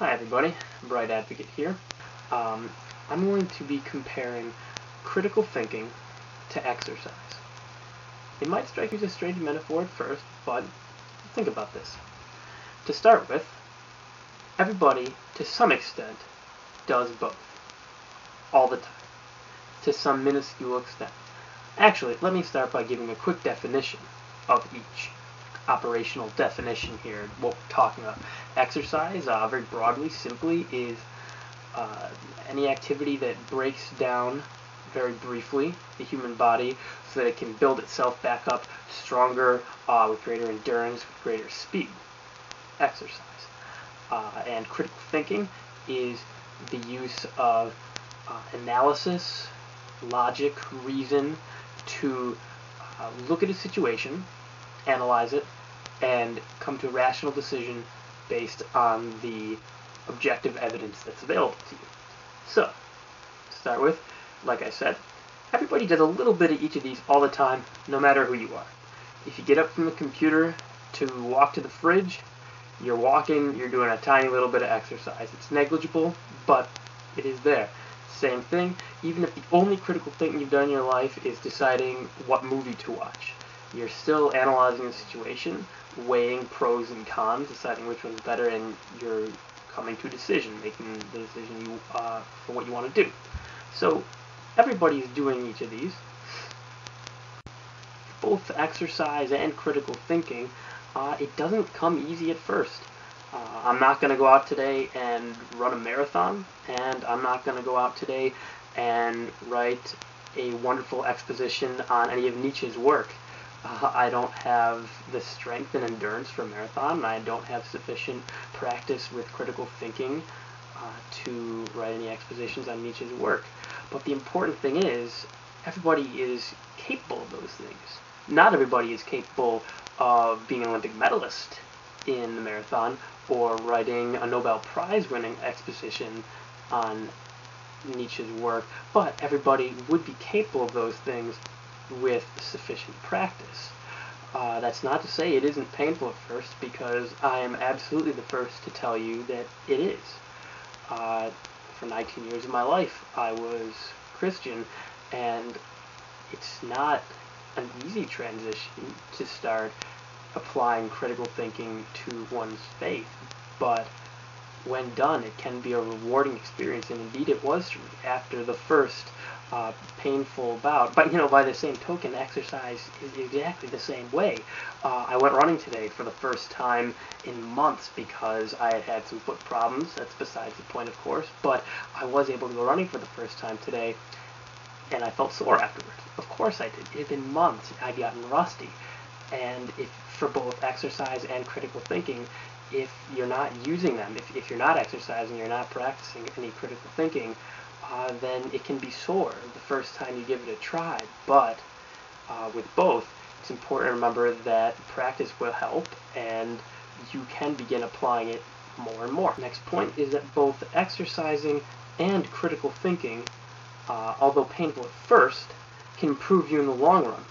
Hi everybody, Bright Advocate here. I'm going to be comparing critical thinking to exercise. It might strike you as a strange metaphor at first, but think about this. To start with, everybody, to some extent, does both. All the time. To some minuscule extent. Actually, let me start by giving a quick definition of each. Operational definition here, what we're talking about. Exercise, very broadly, simply, is any activity that breaks down, very briefly, the human body so that it can build itself back up stronger, with greater endurance, with greater speed. Exercise. And critical thinking is the use of analysis, logic, reason to look at a situation, analyze it, and come to a rational decision based on the objective evidence that's available to you. So, to start with, like I said, everybody does a little bit of each of these all the time, no matter who you are. If you get up from the computer to walk to the fridge, you're walking, you're doing a tiny little bit of exercise. It's negligible, but it is there. Same thing, even if the only critical thing you've done in your life is deciding what movie to watch. You're still analyzing the situation, weighing pros and cons, deciding which one's better, and you're coming to a decision, making the decision for what you want to do. So everybody's doing each of these. Both exercise and critical thinking, it doesn't come easy at first. I'm not going to go out today and run a marathon, and I'm not going to go out today and write a wonderful exposition on any of Nietzsche's work. I don't have the strength and endurance for a marathon, and I don't have sufficient practice with critical thinking to write any expositions on Nietzsche's work. But the important thing is, everybody is capable of those things. Not everybody is capable of being an Olympic medalist in the marathon or writing a Nobel Prize-winning exposition on Nietzsche's work, but everybody would be capable of those things with sufficient practice. That's not to say it isn't painful at first, because I am absolutely the first to tell you that it is. For 19 years of my life, I was Christian, and it's not an easy transition to start applying critical thinking to one's faith, but when done, it can be a rewarding experience, and indeed it was for me after the first painful bout. But by the same token, exercise is exactly the same way. I went running today for the first time in months because I had had some foot problems. That's besides the point, of course, but I was able to go running for the first time today, and I felt sore afterwards. Of course I did. It had been months. I'd gotten rusty. And if for both exercise and critical thinking, if you're not using them, if you're not exercising, you're not practicing any critical thinking, then it can be sore the first time you give it a try. But with both, it's important to remember that practice will help, and you can begin applying it more and more. Next point is that both exercising and critical thinking, although painful at first, can improve you in the long run.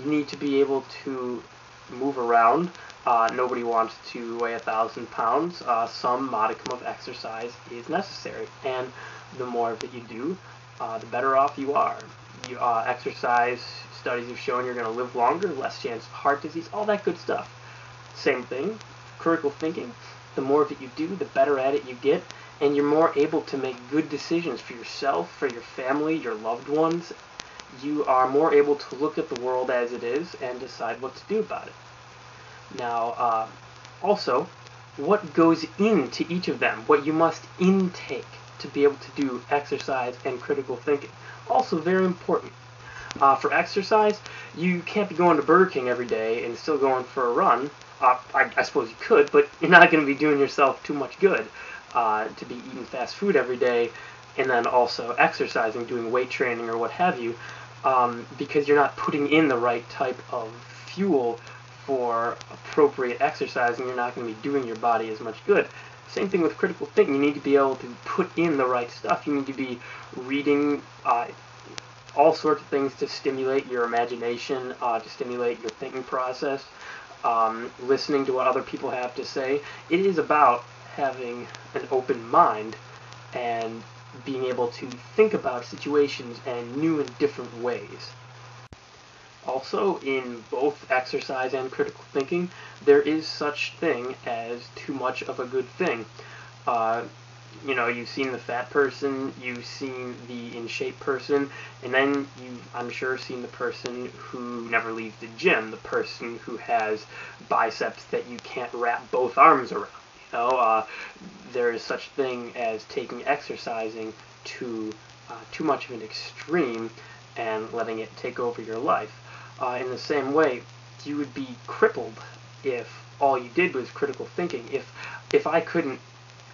You need to be able to move around. Nobody wants to weigh 1,000 pounds. Some modicum of exercise is necessary, and the more that you do, the better off you are. Exercise, studies have shown you're going to live longer, less chance of heart disease, all that good stuff. Same thing, critical thinking. The more that you do, the better at it you get, and you're more able to make good decisions for yourself, for your family, your loved ones. You are more able to look at the world as it is and decide what to do about it. Now, also, what goes into each of them, what you must intake to be able to do exercise and critical thinking. Also very important. For exercise, you can't be going to Burger King every day and still going for a run. I suppose you could, but you're not going to be doing yourself too much good to be eating fast food every day and then also exercising, doing weight training or what have you, because you're not putting in the right type of fuel for appropriate exercise, and you're not going to be doing your body as much good. Same thing with critical thinking. You need to be able to put in the right stuff. You need to be reading all sorts of things to stimulate your imagination, to stimulate your thinking process, listening to what other people have to say. It is about having an open mind and being able to think about situations in new and different ways. Also, in both exercise and critical thinking, there is such thing as too much of a good thing. You've seen the fat person, you've seen the in-shape person, and then you've, I'm sure, seen the person who never leaves the gym, the person who has biceps that you can't wrap both arms around. There is such thing as taking exercising to too much of an extreme and letting it take over your life. In the same way, you would be crippled if all you did was critical thinking. If I couldn't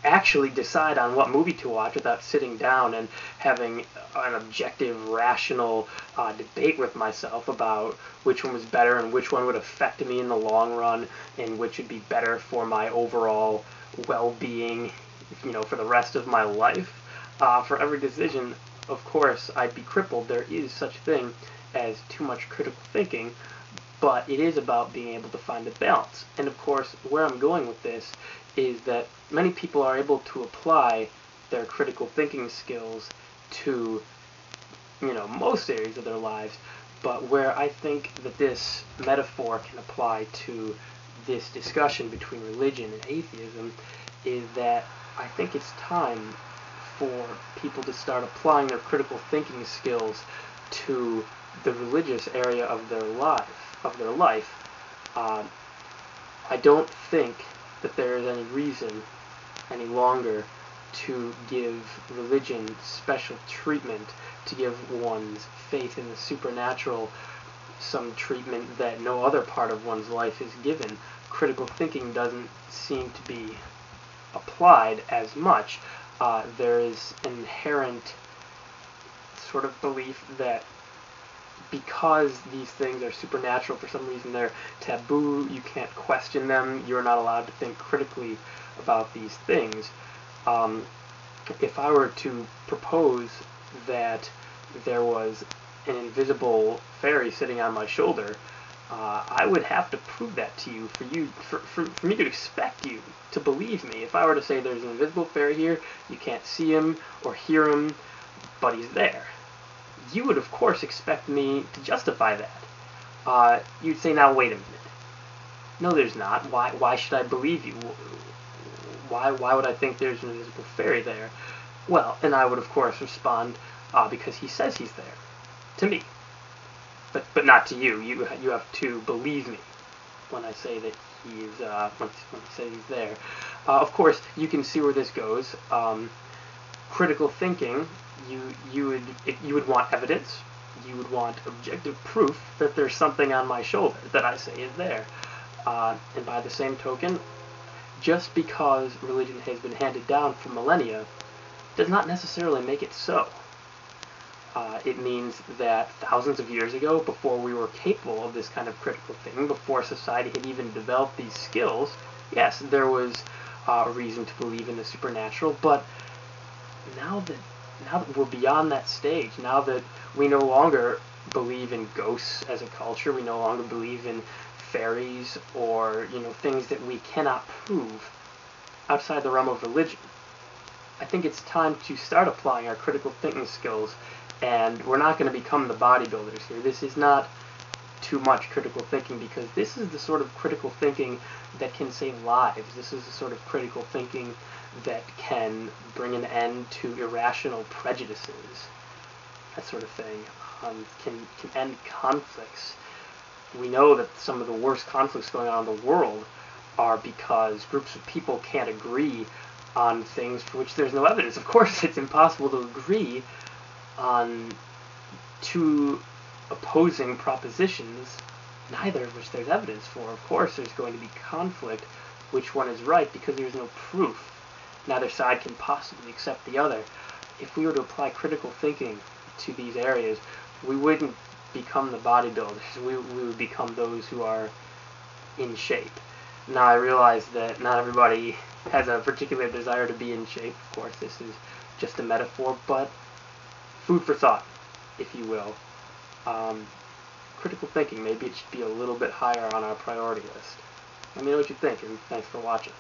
actually decide on what movie to watch without sitting down and having an objective, rational debate with myself about which one was better and which one would affect me in the long run and which would be better for my overall well-being, for the rest of my life, for every decision, of course, I'd be crippled. There is such thing as too much critical thinking, but it is about being able to find a balance. And of course, where I'm going with this is that many people are able to apply their critical thinking skills to, most areas of their lives, but where I think that this metaphor can apply to this discussion between religion and atheism is that I think it's time for people to start applying their critical thinking skills to the religious area of their life. I don't think that there is any reason any longer to give religion special treatment, to give one's faith in the supernatural some treatment that no other part of one's life is given. Critical thinking doesn't seem to be applied as much. There is an inherent sort of belief that because these things are supernatural, for some reason they're taboo, you can't question them, you're not allowed to think critically about these things. If I were to propose that there was an invisible fairy sitting on my shoulder, I would have to prove that to you for me to expect you to believe me. If I were to say there's an invisible fairy here, you can't see him or hear him, but he's there, you would of course expect me to justify that. You'd say, now wait a minute. No, there's not. Why should I believe you? Why would I think there's an invisible fairy there? Well, and I would of course respond, because he says he's there. To me. But not to you. You have to believe me when I say that he's when I say he's there. Of course, you can see where this goes. Critical thinking. You would want evidence. You would want objective proof that there's something on my shoulder that I say is there. And by the same token, just because religion has been handed down for millennia does not necessarily make it so. It means that thousands of years ago, before we were capable of this kind of critical thinking, before society had even developed these skills, yes, there was a reason to believe in the supernatural, but now that we're beyond that stage, now that we no longer believe in ghosts as a culture, we no longer believe in fairies or things that we cannot prove outside the realm of religion, I think it's time to start applying our critical thinking skills. And we're not going to become the bodybuilders here. This is not too much critical thinking, because this is the sort of critical thinking that can save lives. This is the sort of critical thinking that can bring an end to irrational prejudices, that sort of thing. Can end conflicts. We know that some of the worst conflicts going on in the world are because groups of people can't agree on things for which there's no evidence. Of course, it's impossible to agree on two opposing propositions, neither of which there's evidence for. Of course, there's going to be conflict, which one is right, because there's no proof. Neither side can possibly accept the other. If we were to apply critical thinking to these areas, we wouldn't become the bodybuilders. We would become those who are in shape. Now, I realize that not everybody has a particular desire to be in shape. Of course, this is just a metaphor, but food for thought, if you will. Critical thinking, maybe it should be a little bit higher on our priority list. Let me know what you think, and thanks for watching.